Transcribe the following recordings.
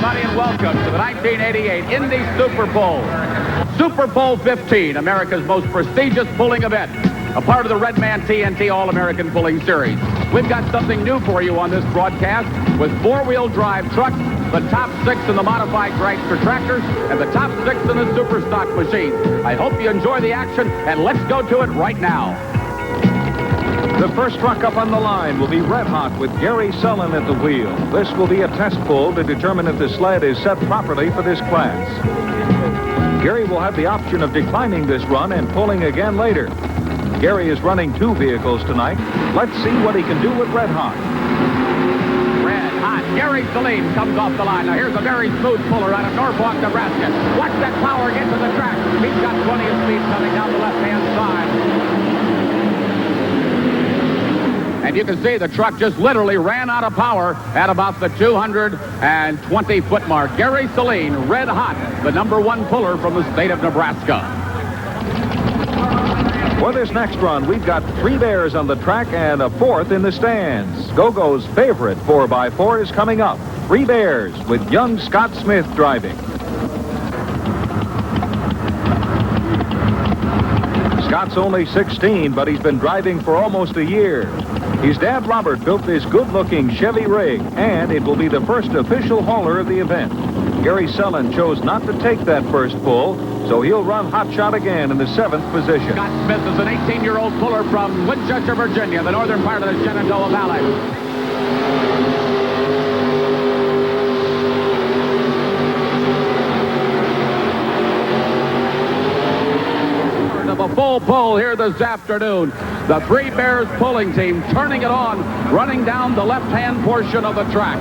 everybody, and welcome to the 1988 Indy Super Pull. Super Pull 15, America's most prestigious pulling event, a part of the Redman TNT All-American Pulling Series. We've got something new for you on this broadcast with four-wheel drive trucks, the top 6 in the modified dragster tractors, and the top 6 in the super stock machines. I hope you enjoy the action, and let's go to it right now. The first truck up on the line will be red hot with Gary Sellin at the wheel. This will be a test pull to determine if the sled is set properly for this class. Gary will have the option of declining this run and pulling again later. Gary is running 2 vehicles tonight. Let's see what he can do with red hot. Red hot. Gary Sellin comes off the line. Now here's a very smooth puller out of Norfolk, Nebraska. Watch that power get to the track. He's got plenty of speed coming down the left-hand side. And you can see the truck just literally ran out of power at about the 220-foot mark. Gary Sellin, red hot, the #1 puller from the state of Nebraska. For this next run, we've got 3 bears on the track and a 4th in the stands. Go-Go's favorite 4x4 is coming up. 3 bears with young Scott Smith driving. Scott's only 16, but he's been driving for almost a year. His dad, Robert, built this good-looking Chevy rig, and it will be the first official hauler of the event. Gary Sellin chose not to take that first pull, so he'll run hot shot again in the 7th position. Scott Smith is an 18-year-old puller from Winchester, Virginia, the northern part of the Shenandoah Valley. Of a full pull here this afternoon. The 3 Bears pulling team turning it on, running down the left-hand portion of the track.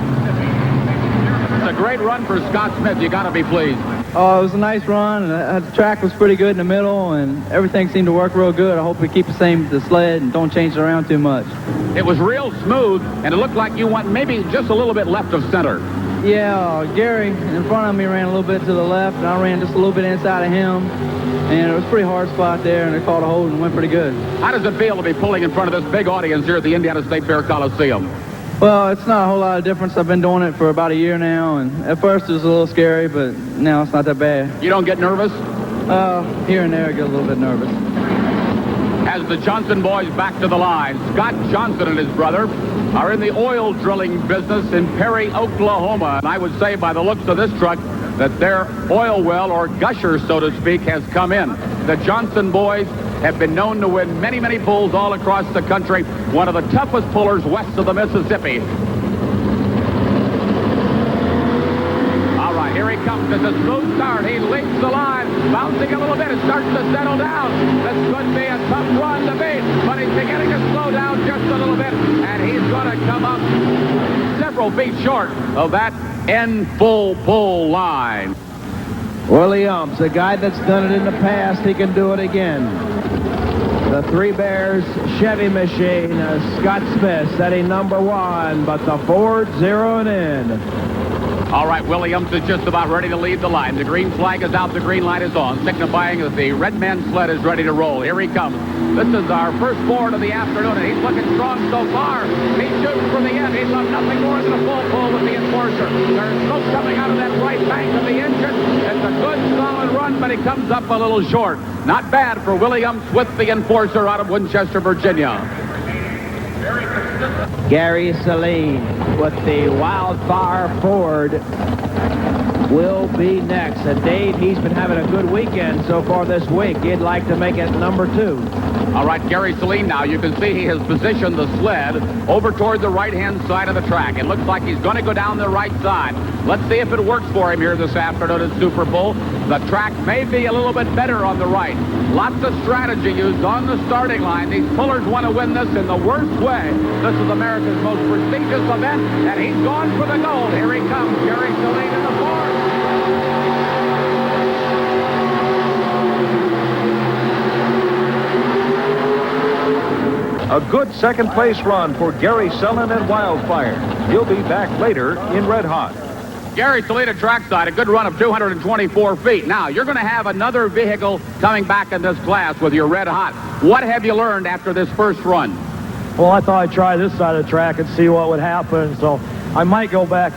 It's a great run for Scott Smith. You got to be pleased. Oh, it was a nice run. The track was pretty good in the middle, and everything seemed to work real good. I hope we keep the same the sled and don't change it around too much. It was real smooth, and it looked like you went maybe just a little bit left of center. Yeah, Gary in front of me ran a little bit to the left, and I ran just a little bit inside of him. And it was a pretty hard spot there, and they called a hold and went pretty good. How does it feel to be pulling in front of this big audience here at the Indiana State Fair Coliseum? Well, it's not a whole lot of difference. I've been doing it for about a year now, and at first it was a little scary, but now it's not that bad. You don't get nervous? Here and there I get a little bit nervous. As the Johnson boys back to the line, Scott Johnson and his brother are in the oil drilling business in Perry, Oklahoma. And I would say by the looks of this truck that their oil well, or gusher, so to speak, has come in. The Johnson boys have been known to win many, many pulls all across the country. One of the toughest pullers west of the Mississippi. All right, here he comes. It's a smooth start. He leaps the line, bouncing a little bit. It starts to settle down. This could be a tough run to beat, but he's beginning to slow down just a little bit, and he's going to come up several feet short of that end full pull line. Willie Omps, a guy that's done it in the past, he can do it again. The 3 Bears Chevy machine, Scott Smith setting #1, but the Ford zeroing in. All right, Williams is just about ready to leave the line. The green flag is out, the green light is on, signifying that the red man sled is ready to roll. Here he comes. This is our first Ford of the afternoon, and he's looking strong so far. He shoots from the end. He'd love nothing more than a full pull with the enforcer. There's smoke coming out of that right bank of the engine. It's a good, solid run, but he comes up a little short. Not bad for Williams with the enforcer out of Winchester, Virginia. Gary Sellin with the WILDFIRE Ford will be next. And Dave, he's been having a good weekend so far this week. He'd like to make it #2. All right, Gary Sellin now. You can see he has positioned the sled over toward the right-hand side of the track. It looks like he's going to go down the right side. Let's see if it works for him here this afternoon at Super Pull. The track may be a little bit better on the right. Lots of strategy used on the starting line. These pullers want to win this in the worst way. This is America's most prestigious event, and he's gone for the gold. Here he comes, Gary Sellin in the Ford. A good second-place run for Gary Sellin and WILDFIRE. He'll be back later in red hot. Gary Sellin trackside, a good run of 224 feet. Now, you're going to have another vehicle coming back in this class with your red hot. What have you learned after this first run? Well, I thought I'd try this side of the track and see what would happen, so I might go back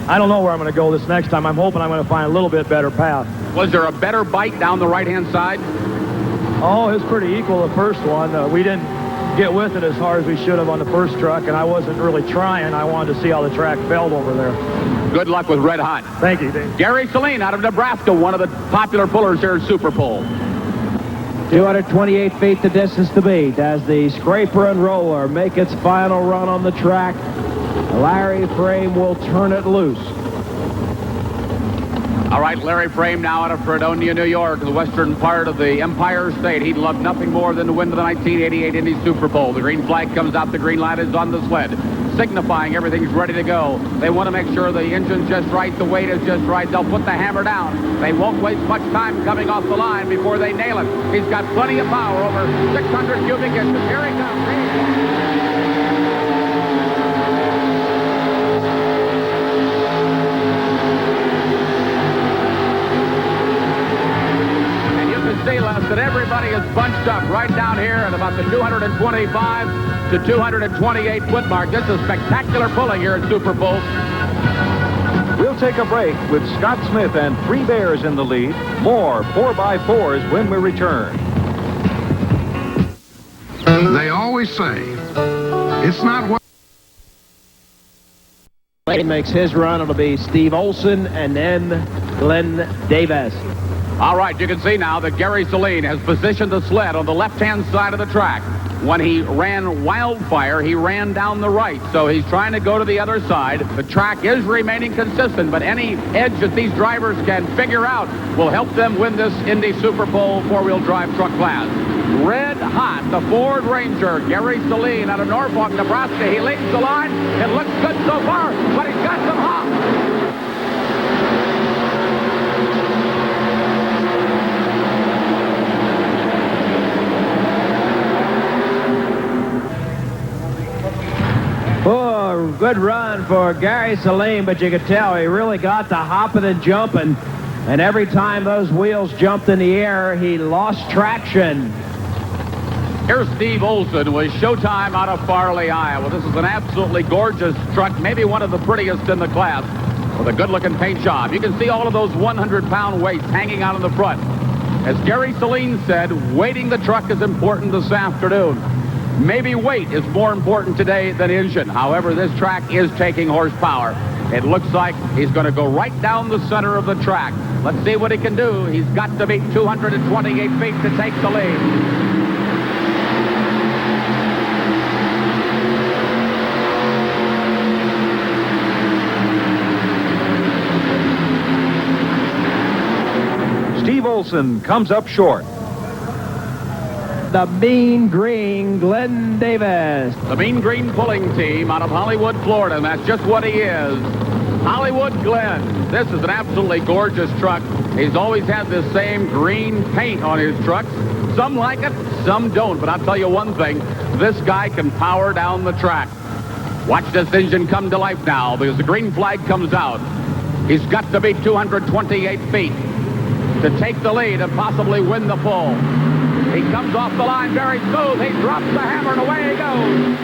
I don't know where I'm going to go this next time. I'm hoping I'm going to find a little bit better path. Was there a better bite down the right-hand side? Oh, it was pretty equal, the first one. We didn't get with it as hard as we should have on the first truck, and I wasn't really trying. I wanted to see how the track felt over there. Good luck with Red Hot. Thank you, Dave. Gary Sellin out of Nebraska, one of the popular pullers here at Super Pull. 228 feet the distance to beat as the scraper and roller make its final run on the track. Larry Frame will turn it loose. All right, Larry Frame now out of Fredonia, New York, the western part of the Empire State. He'd love nothing more than to win the 1988 Indy Super Pull. The green flag comes out, the green light is on the sled, signifying everything's ready to go. They want to make sure the engine's just right, the weight is just right. They'll put the hammer down. They won't waste much time coming off the line before they nail it. He's got plenty of power, over 600 cubic inches. Here he comes. See, Les, that everybody is bunched up right down here at about the 225 to 228 foot mark. This is spectacular pulling here at Super Pull. We'll take a break with Scott Smith and 3 Bears in the lead. More 4x4s when we return. They always say, it's not what... He makes his run. It'll be Steve Olson and then Glenn Davis. All right, you can see now that Gary Sellin has positioned the sled on the left-hand side of the track. When he ran Wildfire, he ran down the right, so he's trying to go to the other side. The track is remaining consistent, but any edge that these drivers can figure out will help them win this Indy Super Pull four-wheel drive truck class. Red hot, the Ford Ranger, Gary Sellin out of Norfolk, Nebraska. He leads the line. It looks good so far, but he's got some hop. Oh, good run for Gary Sellin, but you could tell he really got the hopping and jumping. And every time those wheels jumped in the air, he lost traction. Here's Steve Olson with Showtime out of Farley, Iowa. This is an absolutely gorgeous truck, maybe one of the prettiest in the class, with a good-looking paint job. You can see all of those 100-pound weights hanging out in the front. As Gary Sellin said, weighting the truck is important this afternoon. Maybe weight is more important today than engine. However, this track is taking horsepower. It looks like he's going to go right down the center of the track. Let's see what he can do. He's got to beat 228 feet to take the lead. Steve Olson comes up short. The Mean Green, Glenn Davis. The Mean Green pulling team out of Hollywood, Florida, and that's just what he is. Hollywood Glenn. This is an absolutely gorgeous truck. He's always had this same green paint on his trucks. Some like it, some don't, but I'll tell you one thing. This guy can power down the track. Watch this engine come to life now because the green flag comes out. He's got to be 228 feet to take the lead and possibly win the pull. He comes off the line very smooth. He drops the hammer and away he goes.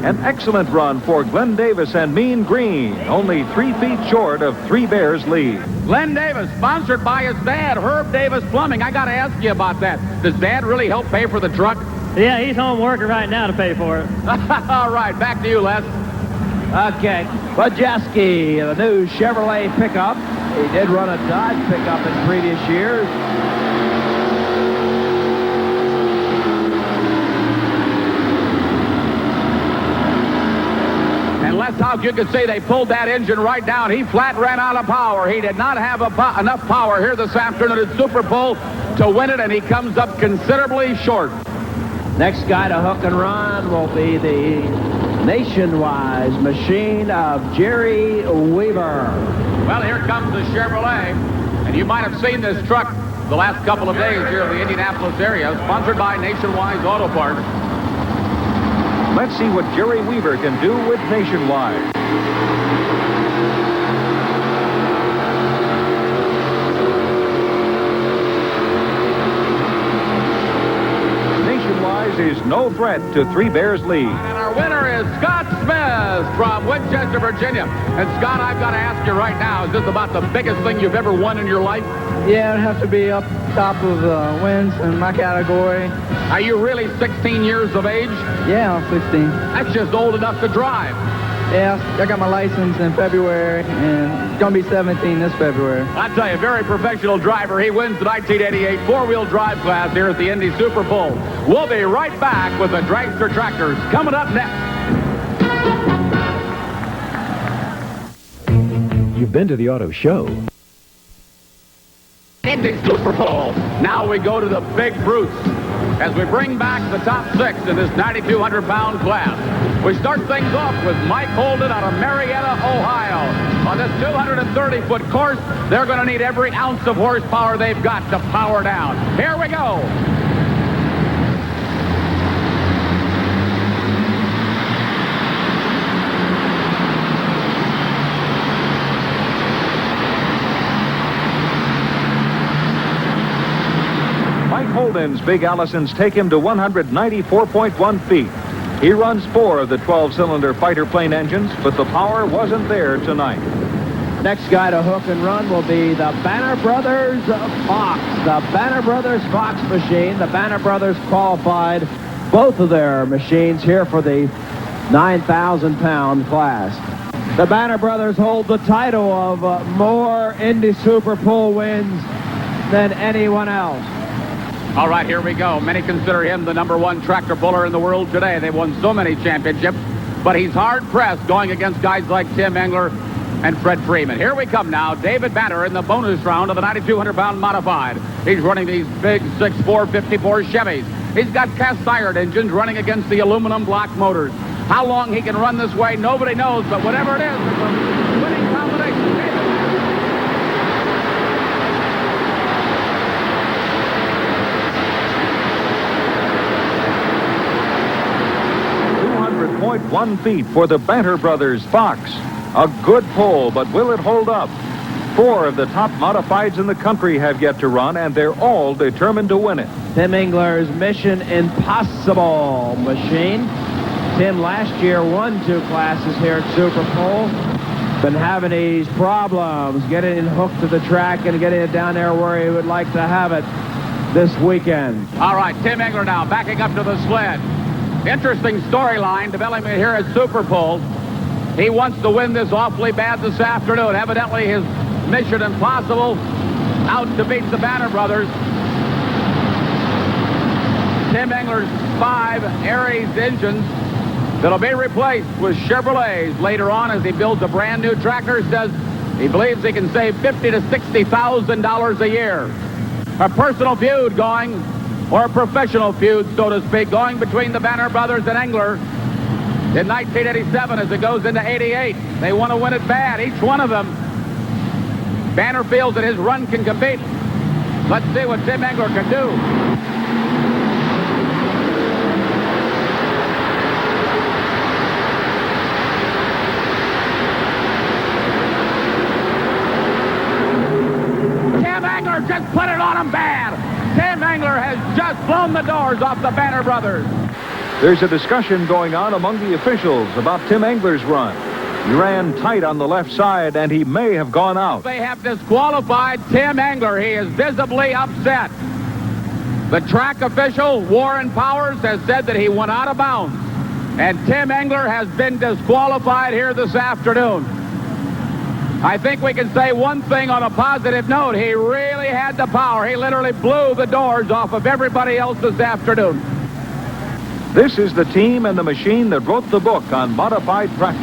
An excellent run for Glenn Davis and Mean Green, only 3 feet short of 3 Bears lead. Glenn Davis, sponsored by his dad, Herb Davis Plumbing. I got to ask you about that. Does Dad really help pay for the truck? Yeah, he's home working right now to pay for it. All right, back to you, Les. Okay. Well, Jaske, the new Chevrolet pickup. He did run a Dodge pickup in previous years. And Les, how you can see they pulled that engine right down. He flat ran out of power. He did not have enough power here this afternoon at Super Pull to win it, and he comes up considerably short. Next guy to hook and run will be the Nationwise machine of Jerry Weaver. Well, here comes the Chevrolet, and you might have seen this truck the last couple of days here in the Indianapolis area, sponsored by Nationwise Auto Parts. Let's see what Jerry Weaver can do with Nationwide. This is no threat to Three Bears lead. And our winner is Scott Smith from Winchester, Virginia. And Scott, I've got to ask you right now, is this about the biggest thing you've ever won in your life? Yeah, it'd have to be up top of wins in my category. Are you really 16 years of age? Yeah, I'm 16. That's just old enough to drive. Yeah, I got my license in February, and it's going to be 17 this February. I tell you, very professional driver. He wins the 1988 four-wheel drive class here at the Indy Super Pull. We'll be right back with the Dragster Tractors coming up next. You've been to the auto show. Indy Super Pull. Now we go to the big brutes as we bring back the top 6 in this 9,200-pound class. We start things off with Mike Holden out of Marietta, Ohio. On this 230-foot course, they're going to need every ounce of horsepower they've got to power down. Here we go. Mike Holden's big Allisons take him to 194.1 feet. He runs 4 of the 12-cylinder fighter plane engines, but the power wasn't there tonight. Next guy to hook and run will be the Banter Brothers Fox. The Banter Brothers Fox machine. The Banter Brothers qualified both of their machines here for the 9,000-pound class. The Banter Brothers hold the title of more Indy Super Pull wins than anyone else. All right, here we go. Many consider him the #1 tractor puller in the world today. They've won so many championships, but he's hard-pressed going against guys like Tim Engler and Fred Freeman. Here we come now. David Banter in the bonus round of the 9,200-pound modified. He's running these big 6.4 54 Chevys. He's got cast-iron engines running against the aluminum block motors. How long he can run this way, nobody knows, but whatever it is, it's a winning combination. 200.1 feet for the Banter Brothers Fox. A good pull, but will it hold up? 4 of the top modifieds in the country have yet to run, and they're all determined to win it. Tim Engler's Mission Impossible machine. Tim last year won 2 classes here at Super Pull. Been having these problems getting it hooked to the track and getting it down there where he would like to have it this weekend. All right, Tim Engler now backing up to the sled. Interesting storyline developing here at Super Pull. He wants to win this awfully bad this afternoon. Evidently, his Mission Impossible out to beat the Banter Brothers. Tim Engler's 5 Aries engines that'll be replaced with Chevrolets later on as he builds a brand new tractor. Says he believes he can save $50,000 to $60,000 a year. A personal feud going, or a professional feud, so to speak, going between the Banter Brothers and Engler in 1987 as it goes into 88. They want to win it bad, each one of them. Banter feels that his run can compete. Let's see what Tim Engler can do. Tim Engler just put it on him bad. Tim Engler has just blown the doors off the Banter Brothers. There's a discussion going on among the officials about Tim Engler's run. He ran tight on the left side, and he may have gone out. They have disqualified Tim Engler. He is visibly upset. The track official, Warren Powers, has said that he went out of bounds. And Tim Engler has been disqualified here this afternoon. I think we can say one thing on a positive note. He really had the power. He literally blew the doors off of everybody else this afternoon. This is the team and the machine that wrote the book on modified practice.